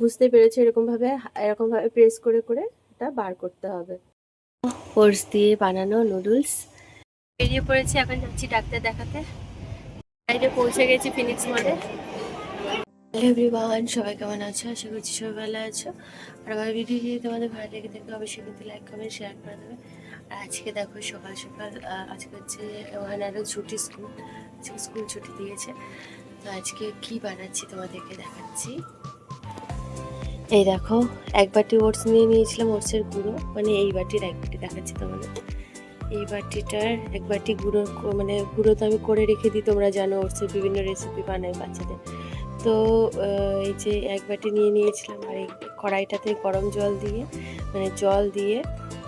বুঝতে পেরেছি এরকমভাবে প্রেস করে করে এটা বার করতে হবে। ওটস দিয়ে বানানো নুডলস বেরিয়ে পড়েছি, এখন যাচ্ছি ডাক্তার দেখাতে। বাইরে পৌঁছে গেছি ফিনিক্স মলে। হ্যালো এভরিওয়ান, সবাই কেমন আছো? আশা করছি সবাই ভালো আছো। আর আমার ভিডিও যদি তোমাদের ভালো লেগে থাকে অবশ্যই কিন্তু লাইক কমেন্ট শেয়ার করে দেবে। আর আজকে দেখো সকাল সকাল আজকে হচ্ছে ওখানে আরও ছুটি, আজকে স্কুল ছুটি দিয়েছে। তো আজকে কি বানাচ্ছি তোমাদেরকে দেখাচ্ছি। এই দেখো, এক বাটি ওটস নিয়ে নিয়েছিলাম, ওটসের গুঁড়ো, মানে এই বাটির এক বাটি দেখাচ্ছি তোমাদের। এই বাটিটার এক বাটি গুঁড়ো, মানে গুঁড়ো তো আমি করে রেখে দিই, তোমরা জানো ওটসের বিভিন্ন রেসিপি বানাই বাচ্চাদের। তো এই যে এক বাটি নিয়ে নিয়েছিলাম, আর এই কড়াইটাতে গরম জল দিয়ে, মানে জল দিয়ে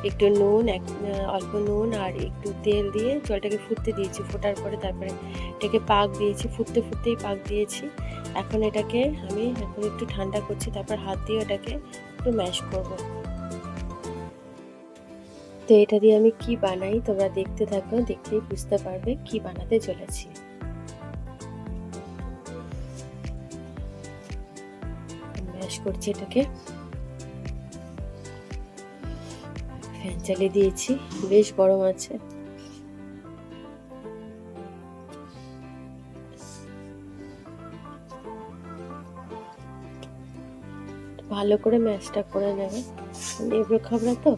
একটু নুন, অল্প নুন আর একটু তেল দিয়ে জলটাকে ফুটতে দিয়েছি। ফোটার পরে তারপরে এটাকে পাক দিয়েছি, ফুটতেই পাক দিয়েছি। এখন এটাকে আমি এখন একটু ঠান্ডা করছি, তারপর হাত দিয়ে ওটাকে একটু ম্যাশ করব। তো এটা দিয়ে আমি কি বানাই তোমরা দেখতে থাকো, দেখলেই বুঝতে পারবে কি বানাতে চলেছি। ম্যাশ করছি এটাকে, ফ্যান চালিয়ে দিয়েছি, বেশ গরম আছে। ভালো করে ম্যাশটা করে নেবে, এবড়ো খাবড়া তো।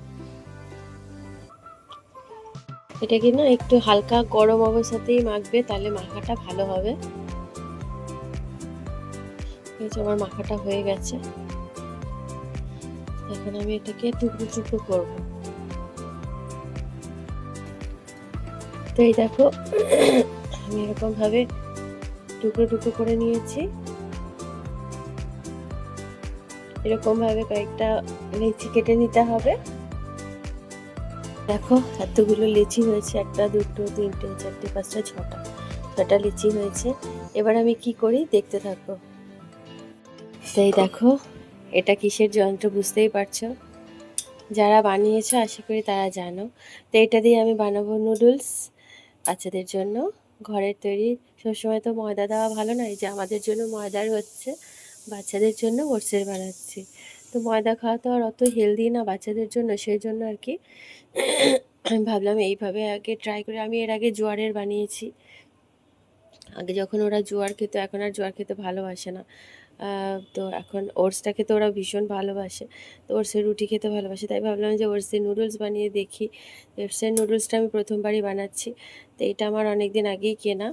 এটাকে না একটু হালকা গরম অবস্থাতেই মাখবে, তাহলে মাখাটা ভালো হবে। আমার মাখাটা হয়ে গেছে, এখন আমি এটাকে টুকরো টুকরো করবো। তো এই দেখো আমি এরকম ভাবে টুকরো টুকরো করে নিয়েছি। এরকম ভাবে কয়েকটা লিচি কেটে নিতে হবে। দেখো এতগুলো লিচি হয়েছে, একটা দুটো তিনটে চারটে পাঁচটা ছটা লিচি হয়েছে। এবার আমি কি করি দেখতে থাকো। তাই দেখো, এটা কিসের যন্ত্র বুঝতেই পারছো, যারা বানিয়েছো আশা করি তারা জানো। তো এটা দিয়ে আমি বানাবো নুডলস বাচ্চাদের জন্য, ঘরের তৈরি। সবসময় তো ময়দা দেওয়া ভালো নয়, যে আমাদের জন্য ময়দার হচ্ছে, বাচ্চাদের জন্য ওটসের বানাচ্ছি। তো ময়দা খাওয়া তো আর অত হেলদি না বাচ্চাদের জন্য, সেই জন্য আর কি আমি ভাবলাম এইভাবে আগে ট্রাই করে। আমি এর আগে জোয়ারের বানিয়েছি, আগে যখন ওরা জোয়ার খেত, এখন আর জোয়ার খেতে ভালোবাসে না। তো এখন ওটসটা খেতে ওরা ভীষণ ভালোবাসে, তো ওটসের রুটি খেতে ভালোবাসে। তাই ভাবলাম যে ওটসের নুডলস বানিয়ে দেখি। ওটসের নুডলসটা আমি প্রথমবারই বানাচ্ছি। তো এটা আমার অনেক দিন আগেই কেনা।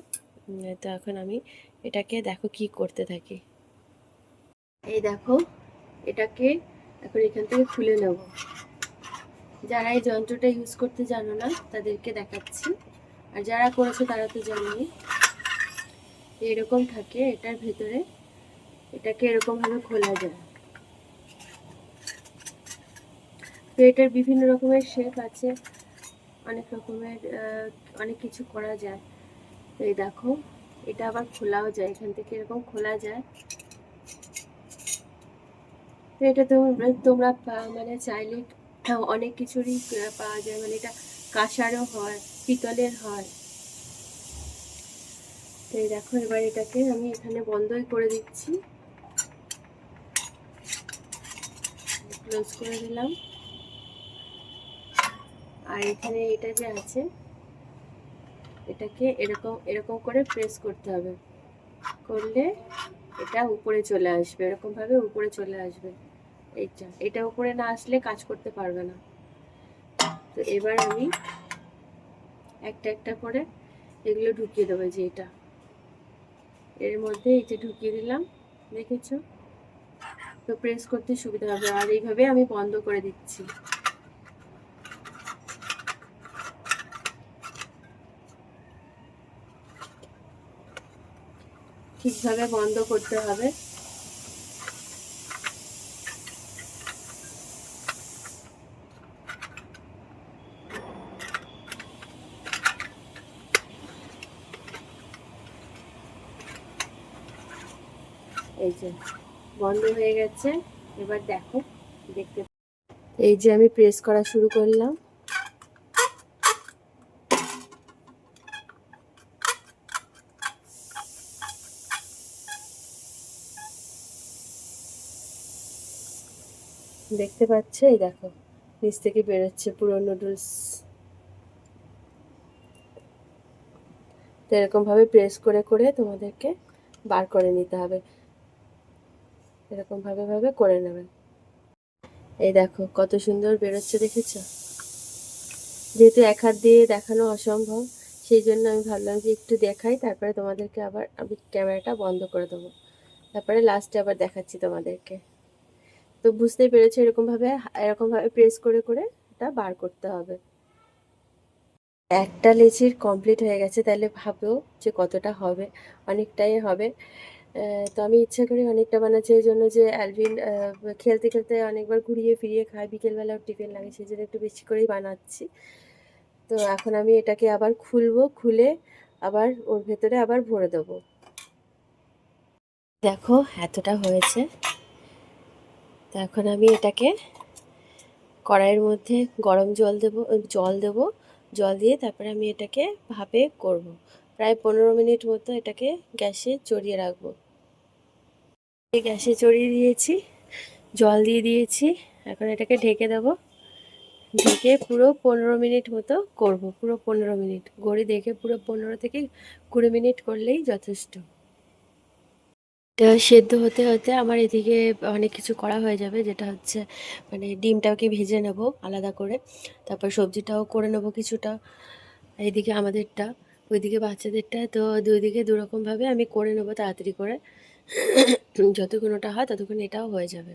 তো এখন আমি এটাকে দেখো কি করতে থাকি। এই দেখো, এটাকে এখন এখান থেকে খুলে নেব। যারা এই যন্ত্রটা ইউজ করতে জানো না তাদেরকে দেখাচ্ছি, আর যারা করেছে তারা তো জানোই। এরকম থাকে এটার ভেতরে, এটাকে এরকম ভাবে খোলা যায়। তো এটার বিভিন্ন রকমের শেপ আছে, অনেক রকমের অনেক কিছু করা যায়। তো এই দেখো, এটা আবার খোলাও যায়, এখান থেকে এরকম খোলা যায়। তো এটা তোমরা মানে চাইলে অনেক কিছুরই পাওয়া যায়, মানে এটা কাঁসারও হয়, পিতলের হয়। তো এই দেখো, এবার এটাকে আমি এখানে বন্ধই করে দিচ্ছি, ক্লোজ করে দিলাম। আর এখানে এটা যে আছে, এটাকে এরকম এরকম করে প্রেস করতে হবে, করলে এটা উপরে চলে আসবে, এরকম ভাবে উপরে চলে আসবে। এটা উপরে না আসলে কাজ করতে পারবে না। তো এবার আমি একটা একটা করে এগুলো ঢুকিয়ে দেবো, যে এটা এর মধ্যে এই যে ঢুকিয়ে দিলাম, দেখেছো? তো প্রেস করতে সুবিধা হবে। আর এইভাবে আমি বন্ধ করে দিচ্ছি। ঠিকভাবে বন্ধ করতে হবে। এই যে বন্ধ হয়ে গেছে, এবার দেখো, দেখতে এই যে আমি প্রেস করা শুরু করলাম। দেখতে পাচ্ছ, এই দেখো নিচ থেকে বেরোচ্ছে পুরো নুডলস। তো এরকমভাবে প্রেস করে করে তোমাদেরকে বার করে নিতে হবে, এরকমভাবে ভাবে করে নেবে। এই দেখো কত সুন্দর বেরোচ্ছে, দেখেছো? যেহেতু এক হাত দিয়ে দেখানো অসম্ভব, সেই জন্য আমি ভাবলাম যে একটু দেখাই, তারপরে তোমাদেরকে আবার আমি ক্যামেরাটা বন্ধ করে দেবো, তারপরে লাস্টে আবার দেখাচ্ছি তোমাদেরকে। তো বুঝতেই পেরেছো, এরকমভাবে প্রেস করে করে এটা বার করতে হবে। একটা লেচির কমপ্লিট হয়ে গেছে, তাহলে ভাবো যে কতটা হবে, অনেকটাই হবে। তো আমি ইচ্ছা করি অনেকটা বানাচ্ছি, এই জন্য যে অ্যালভিন খেলতে খেলতে অনেকবার ঘুরিয়ে ফিরিয়ে খায়, বিকেলবেলাও টিফিন লাগে, সেই জন্য একটু বেশি করেই বানাচ্ছি। তো এখন আমি এটাকে আবার খুলবো, খুলে আবার ওর ভেতরে আবার ভরে দেবো। দেখো এতটা হয়েছে। তো এখন আমি এটাকে কড়াইয়ের মধ্যে গরম জল দেবো, জল দিয়ে তারপরে আমি এটাকে ভাপে করব। প্রায় 15 মিনিট মতো এটাকে গ্যাসে চড়িয়ে রাখবো। গ্যাসে চড়িয়ে দিয়েছি, জল দিয়ে দিয়েছি, এখন এটাকে ঢেকে দেবো। ঢেকে পুরো 15 মিনিট মতো করব, পুরো 15 মিনিট ঘড়ি দেখে পুরো 15 থেকে 20 মিনিট করলেই যথেষ্ট। এটা সেদ্ধ হতে হতে আমার এদিকে অনেক কিছু করা হয়ে যাবে, যেটা হচ্ছে মানে ডিমটাকে ভেজে নেব আলাদা করে, তারপর সবজিটাও করে নেব কিছুটা, এইদিকে আমাদেরটা, ওইদিকে বাচ্চাদেরটা। তো দুই দিকে দুরকমভাবে আমি করে নেব তাড়াতাড়ি করে, যতক্ষণ ওটা হয় ততক্ষণ এটাও হয়ে যাবে।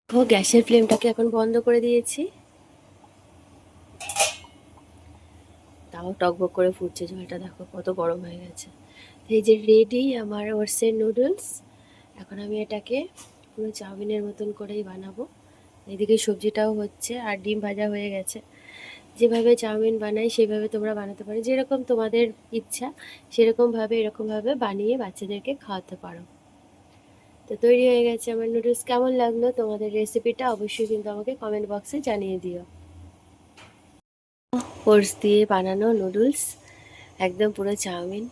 ও গ্যাসের ফ্লেমটাকে এখন বন্ধ করে দিয়েছি, তাও টকবক করে ফুটছে জলটা, দেখো কত গরম হয়ে গেছে। এই যে রেডি আমার ওটসের নুডলস। এখন আমি এটাকে পুরো চাউমিনের মতন করেই বানাবো। এদিকে সবজিটাও হচ্ছে আর ডিম ভাজা হয়ে গেছে। যেভাবে চাউমিন বানাই সেভাবে তোমরা বানাতে পারো, যেরকম তোমাদের ইচ্ছা সেরকমভাবে এরকমভাবে বানিয়ে বাচ্চাদেরকে খাওয়াতে পারো। তো তৈরি হয়ে গেছে আমার নুডলস। কেমন লাগলো তোমাদের রেসিপিটা অবশ্যই কিন্তু আমাকে কমেন্ট বক্সে জানিয়ে দিও। ওটস দিয়ে বানানো নুডলস, একদম পুরো চাউমিন।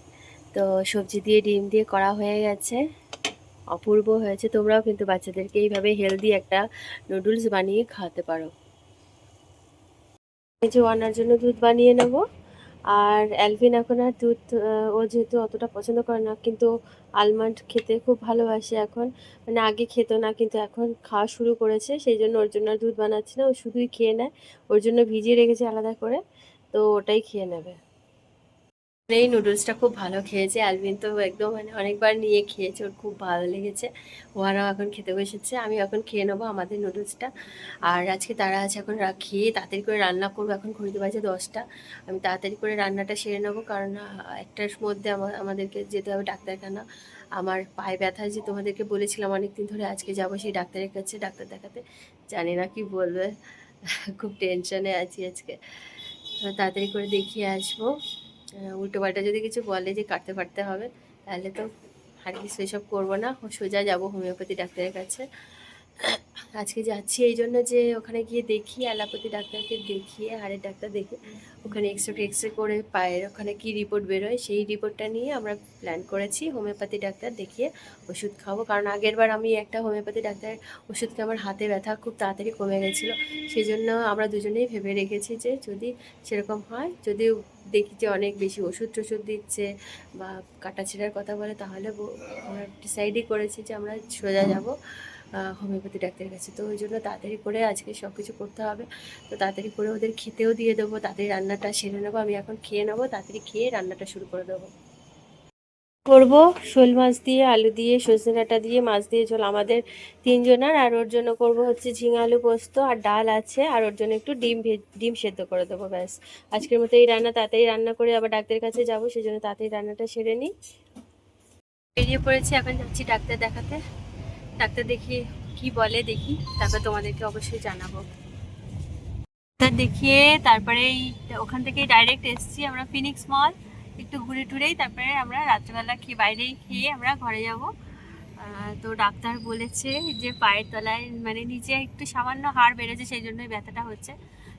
তো সবজি দিয়ে ডিম দিয়ে করা হয়ে গেছে, অপূর্ব হয়েছে। তোমরাও কিন্তু বাচ্চাদেরকে এইভাবে হেলদি একটা নুডলস বানিয়ে খাওয়াতে পারো। এই যে ওয়ানার জন্য দুধ বানিয়ে নেব। আর অ্যালভিন এখন আর দুধ ও যেহেতু অতটা পছন্দ করে না, কিন্তু আলমন্ড খেতে খুব ভালোবাসে এখন, মানে আগে খেত না কিন্তু এখন খাওয়া শুরু করেছে, সেই জন্য ওর জন্য আর দুধ বানাচ্ছি না, ও শুধুই খেয়ে নেয়। ওর জন্য ভিজিয়ে রেখেছি আলাদা করে, তো ওটাই খেয়ে নেবে। এই নুডলসটা খুব ভালো খেয়েছে অ্যালভিন, তো একদম মানে অনেকবার নিয়ে খেয়েছে, ওর খুব ভালো লেগেছে। ওরাও এখন খেতে বসেছে, আমি এখন খেয়ে নেবো আমাদের নুডলসটা। আর আজকে তারা আছে, এখন খেয়ে তাড়াতাড়ি করে রান্না করবো, এখন ঘড়িতে বাজে 10টা। আমি তাড়াতাড়ি করে রান্নাটা সেরে নেবো, কারণ 1টার মধ্যে আমাদেরকে যেতে হবে ডাক্তারখানা। আমার পায়ে ব্যথা, যে তোমাদেরকে বলেছিলাম অনেকদিন ধরে, আজকে যাবো সেই ডাক্তারের কাছে ডাক্তার দেখাতে। জানি না কি বলবে, খুব টেনশনে আছি আজকে। তাড়াতাড়ি করে দেখিয়ে আসবো। উল্টোপাল্টা যদি কিছু বলে যে কাটতে ফাটতে হবে, তাহলে তো আর কিছু এসব করবো না, সোজা যাবো হোমিওপ্যাথি ডাক্তারের কাছে। আজকে যাচ্ছি এই জন্য যে ওখানে গিয়ে দেখি, অ্যালোপ্যাথি ডাক্তারকে দেখিয়ে, হাড়ের ডাক্তার দেখে ওখানে এক্সরে করে পায়ের ওখানে কি রিপোর্ট বেরোয়, সেই রিপোর্টটা নিয়ে আমরা প্ল্যান করেছি হোমিওপ্যাথি ডাক্তার দেখিয়ে ওষুধ খাবো। কারণ আগের বার আমি একটা হোমিওপ্যাথি ডাক্তারের ওষুধ খেয়ে আমার হাতে ব্যথা খুব তাড়াতাড়ি কমে গেছিলো, সেই জন্য আমরা দুজনেই ভেবে রেখেছি যে যদি সেরকম হয়, যদি দেখি যে অনেক বেশি ওষুধ টষুধ দিচ্ছে বা কাটাছেঁড়ার কথা বলে, তাহলে আমরা ডিসাইডই করেছি যে আমরা সোজা যাব হোমিওপ্যাথি ডাক্তারের কাছে। তো ওই জন্য তাড়াতাড়ি করে আজকে সব কিছু করতে হবে। তো তাড়াতাড়ি করে ওদের খেতেও দিয়ে দেবো, তাড়াতাড়ি রান্নাটা সেরে নেবো। আমি এখন খেয়ে নেবো, তাড়াতাড়ি খেয়ে রান্নাটা শুরু করে দেবো। করবো শোল মাছ দিয়ে, আলু দিয়ে, সজনে ডাঁটা দিয়ে, মাছ দিয়ে ঝোল আমাদের তিনজনের। আর ওর জন্য করব হচ্ছে ঝিঙে আলু পোস্ত, আর ডাল আছে, আর ওর জন্য একটু ডিম সেদ্ধ করে দেবো, ব্যাস। আজকের মতো এই রান্না, তাড়াতাড়ি রান্না করে আবার ডাক্তারের কাছে যাবো, সেই জন্য তাড়াতাড়ি রান্নাটা সেরে নিই। বেরিয়ে পড়েছি, এখন যাচ্ছি ডাক্তার দেখাতে। ডাক্তার দেখিয়ে কি বলে দেখি, তারপর তোমাদেরকে অবশ্যই জানাবো। ডাক্তার দেখিয়ে তারপরে ওখান থেকে ডাইরেক্ট এসছি আমরা ফিনিক্স মল, একটু ঘুরে টুরেই তারপরে আমরা রাত্রেবেলা বাইরেই খেয়ে আমরা ঘরে যাব। তো ডাক্তার বলেছে যে পায়ের তলায় মানে নিচে একটু সামান্য হাড় বেড়েছে, সেই জন্যই ব্যথাটা হচ্ছে।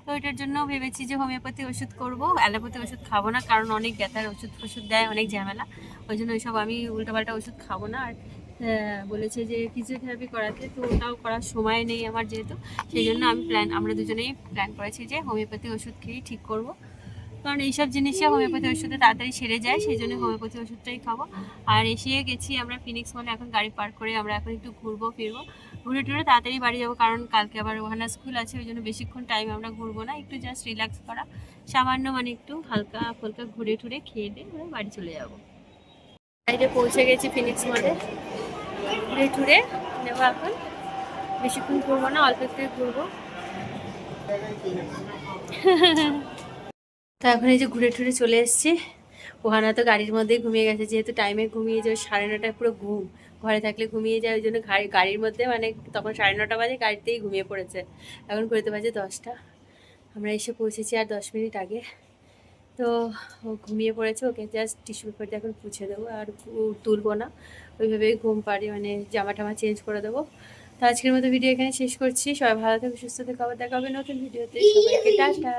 তো এটার জন্য ভেবেছি যে হোমিওপ্যাথি ওষুধ করবো, অ্যালোপ্যাথি ওষুধ খাবো না, কারণ অনেক ব্যথার ওষুধ দেয়, অনেক ঝামেলা। ওই জন্য ওইসব আমি উল্টোপাল্টা ওষুধ খাবো না। আর হ্যাঁ, বলেছে যে ফিজিওথেরাপি করাতে, তো ওটাও করার সময় নেই আমার যেহেতু, সেই জন্য আমরা দুজনেই প্ল্যান করেছি যে হোমিওপ্যাথি ওষুধ খেয়েই ঠিক করব। কারণ এইসব জিনিসে হোমিওপ্যাথি ওষুধে তাড়াতাড়ি সেরে যায়, সেই জন্য হোমিওপ্যাথি ওষুধটাই খাবো। আর এসে গেছি আমরা ফিনিক্স মলে, এখন গাড়ি পার্ক করে আমরা এখন একটু ঘুরবো ফিরবো, ঘুরে টুরে তাড়াতাড়ি বাড়ি যাবো, কারণ কালকে আবার ওখানে স্কুল আছে, ওই জন্য বেশিক্ষণ টাইম আমরা ঘুরবো না, একটু জাস্ট রিল্যাক্স করা, সামান্য মানে একটু হালকা ফুলকা ঘুরে টুরে খেয়ে দিয়ে আমরা বাড়ি চলে যাবো। বাইরে পৌঁছে গেছি ফিনিক্স মলে, ঘুরে টুরে নেবো এখন, বেশিক্ষণ ঘুরবো না, অল্প একটু ঘুরবো। তো এখন এই যে ঘুরে টুরে চলে এসেছি। ওহানা তো গাড়ির মধ্যেই ঘুমিয়ে গেছে, যেহেতু টাইমে ঘুমিয়ে যায়, 9:30 পুরো ঘুম, ঘরে থাকলে ঘুমিয়ে যায়, ওই জন্য গাড়ির মধ্যে মানে তখন 9:30 বাজে গাড়িতেই ঘুমিয়ে পড়েছে। এখন ঘুরতে বাজে 10টা, আমরা এসে পৌঁছেছি আর 10 মিনিট আগে। তো ও ঘুমিয়ে পড়েছে, ওকে জাস্ট টিস্যু পেপার দিয়ে এখন পুছে দেবো, আর তুলবো না, ওইভাবেই ঘুম পাড়ি, মানে জামা টামা চেঞ্জ করে দেবো। তো আজকের মতো ভিডিও এখানে শেষ করছি, সবাই ভালো থেকো, সুস্থ থেকো, আবার দেখা হবে নতুন ভিডিওতে, সবাইকে টাটা।